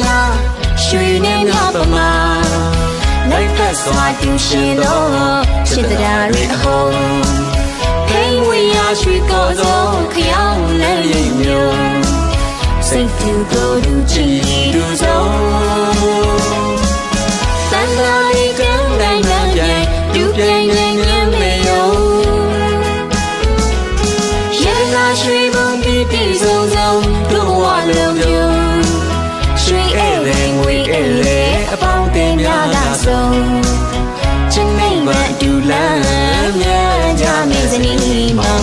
လာရွှေနဲ့မြပမာလိုက်ဖက်စွာတူရှင်တော့ချစ်တရားတွေအဟုံးဖိန်ဝေရရွှေကောသောခရောင်းလမ်းရိပ်မျိုးစိတ်တူကိုယ်တူချီတူဆုံးသံဃာလေးကံတိုင်းတိုင်းပြိုင်တူပြိုင်နေငင်းမေယုံရေလာရွှေဘုံပြီးပြီးဆုံးဆုံးတို့ဝလုံးမျိုးရွှေဧည့်သည်ငွေဧည့်သည်အပေါင်းတင်များသာဆုံးချင်းမိတ်မတူလမ်းမြကြမေစနီးမှာ